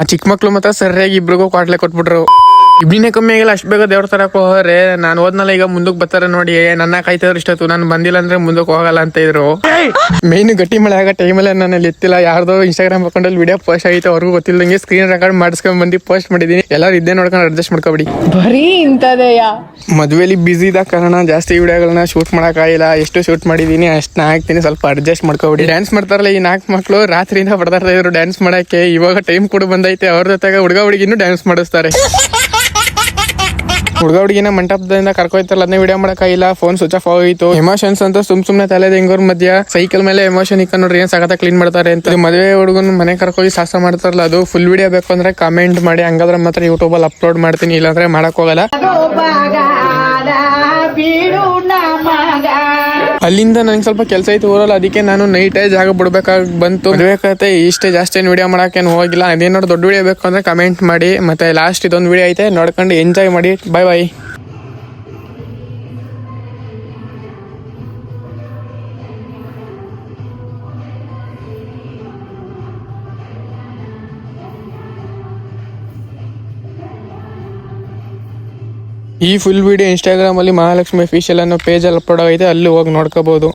ಆ ಚಿಕ್ಕ ಮಕ್ಳು ಮಾತ್ರ ಸರಿಯಾಗಿ ಇಬ್ರಿಗೂ ಕ್ವಾಟ್ಲೆ ಕೊಟ್ಬಿಟ್ರು. ಇಬ್ರಿನೇ ಕಮ್ಮಿ ಆಗಿಲ್ಲ, ಅಷ್ಟು ಬೇಗ ದೇವ್ರ ತರಕ್ ಹೋದ್ರೆ ನಾನು ಹೋದ್ನಲ್ಲ ಈಗ ಮುಂದಕ್ಕೆ ಬರ್ತಾರೆ ನೋಡಿ, ನನ್ನ ಕಾಯ್ತಾರ ಇಷ್ಟೊತ್ತು, ನಾನು ಬಂದಿಲ್ಲ ಅಂದ್ರೆ ಮುಂದಕ್ಕೆ ಹೋಗಲ್ಲ ಅಂತ ಇದ್ರು. ಮೇನ್ ಗಟ್ಟಿ ಮಳೆ ಆಗ ಟೈಮಲ್ಲಿ ನಾನು ಎತ್ತಿಲ್ಲ, ಯಾರ್ದೋ ಇನ್ಸ್ಟಾಗ್ರಾಮ್ ಅಕೌಂಟಲ್ಲಿ ವಿಡಿಯೋ ಪೋಸ್ಟ್ ಆಗಿತ್ತು, ಅವ್ರಿಗೂ ಗೊತ್ತಿಲ್ಲದಂಗೆ ಸ್ಕ್ರೀನ್ ರೆಕಾರ್ಡ್ ಮಾಡಿಸ್ಕೊಂಡ್ ಬಂದು ಪೋಸ್ಟ್ ಮಾಡಿದೀನಿ. ಎಲ್ಲರೂ ಇದ್ದೇ ನೋಡ್ಕೊಂಡು ಅಡ್ಜಸ್ಟ್ ಮಾಡ್ಕೊಬಿಡಿ. ಬರೀ ಇಂಥದೆಯಾ, ಮದುವೆಲಿ ಬಿಸಿ ಇದ್ದ ಕಾರಣ ಜಾಸ್ತಿ ವಿಡಿಯೋಗಳನ್ನ ಶೂಟ್ ಮಾಡಕ್ಕಾಗಿಲ್ಲ. ಎಷ್ಟು ಶೂಟ್ ಮಾಡಿದೀನಿ ಅಷ್ಟನ್ನ ಹಾಕ್ತೀನಿ, ಸ್ವಲ್ಪ ಅಡ್ಜಸ್ಟ್ ಮಾಡ್ಕೊಬಿಡಿ. ಡ್ಯಾನ್ಸ್ ಮಾಡ್ತಾರಲ್ಲ ಈ 4 ಮಕ್ಳು, ರಾತ್ರಿಯಿಂದ ಪಡ್ತಾ ಇದ್ರು ಡ್ಯಾನ್ಸ್ ಮಾಡಕ್ಕೆ. ಇವಾಗ ಟೈಮ್ ಕೂಡ ಬಂದೈತೆ, ಅವ್ರ ಜೊತೆಗೆ ಹುಡುಗ ಹುಡುಗಿನೂ ಡ್ಯಾನ್ಸ್ ಮಾಡಿಸ್ತಾರೆ. ಹುಡುಗ ಹುಡುಗಿನ ಮಂಟಪದಿಂದ ಕರ್ಕೊಯ್ತಾರಲ್ಲ, ಅದನ್ನ ವಿಡಿಯೋ ಮಾಡಕ್ಕಾಗಿಲ್ಲ, ಫೋನ್ ಸ್ವಿಚ್ ಆಫ್ ಹೋಗಿತ್ತು. ಎಮೋಷನ್ಸ್ ಅಂತ ಸುಮ್ನೆ ತಲೆದ ಹೆಂಗೋರ್ ಮಧ್ಯ ಸೈಕಲ್ ಮೇಲೆ ಎಮೋಷನ್ ಇಕ್ಕ ನೋಡ್ರಿ ಏನ್ ಸಗತ ಕ್ಲೀನ್ ಮಾಡ್ತಾರೆ ಅಂತ. ಮದುವೆ ಹುಡುಗನ ಮನೆ ಕರ್ಕೋಗಿ ಶಾಸ್ತ್ರ ಮಾಡ್ತಾರಲ್ಲ, ಅದು ಫುಲ್ ವಿಡಿಯೋ ಬೇಕು ಅಂದ್ರೆ ಕಮೆಂಟ್ ಮಾಡಿ, ಹಂಗಾದ್ರೆ ಮಾತ್ರ ಯೂಟ್ಯೂಬ್ ಅಲ್ಲಿ ಅಪ್ಲೋಡ್ ಮಾಡ್ತೀನಿ, ಇಲ್ಲಾಂದ್ರೆ ಮಾಡಕ್ ಹೋಗಲ್ಲ. ಅಲ್ಲಿಂದ ನನಗೆ ಸ್ವಲ್ಪ ಕೆಲಸ ಐತೆ ಊರಲ್ಲ, ಅದಕ್ಕೆ ನಾನು ನೈಟೇ ಜಾಗ ಬಿಡ್ಬೇಕಾಗಿ ಬಂತು. ಮದುವೆ ಇಷ್ಟೇ, ಜಾಸ್ತಿ ಏನು ವಿಡಿಯೋ ಮಾಡಕ್ಕೇನು ಹೋಗಿಲ್ಲ. ಅದೇನಾದ್ರು ದೊಡ್ಡ ವಿಡಿಯೋ ಬೇಕು ಅಂದ್ರೆ ಕಮೆಂಟ್ ಮಾಡಿ. ಮತ್ತೆ ಲಾಸ್ಟ್ ಇದೊಂದು ವಿಡಿಯೋ ಐತೆ, ನೋಡ್ಕೊಂಡು ಎಂಜಾಯ್ ಮಾಡಿ. ಬಾಯ್ ಬಾಯ್. ಈ ಫುಲ್ ವಿಡಿಯೋ ಇನ್ಸ್ಟಾಗ್ರಾಮ್ ಅಲ್ಲಿ ಮಹಾಲಕ್ಷ್ಮಿ ಅಫಿಷಿಯಲ್ ಅನ್ನೋ ಪೇಜ್ ಅಲ್ಲಿ ಅಪ್ಲೋಡ್ ಆಗಿದೆ, ಅಲ್ಲಿ ಹೋಗಿ ನೋಡ್ಕೋಬಹುದು.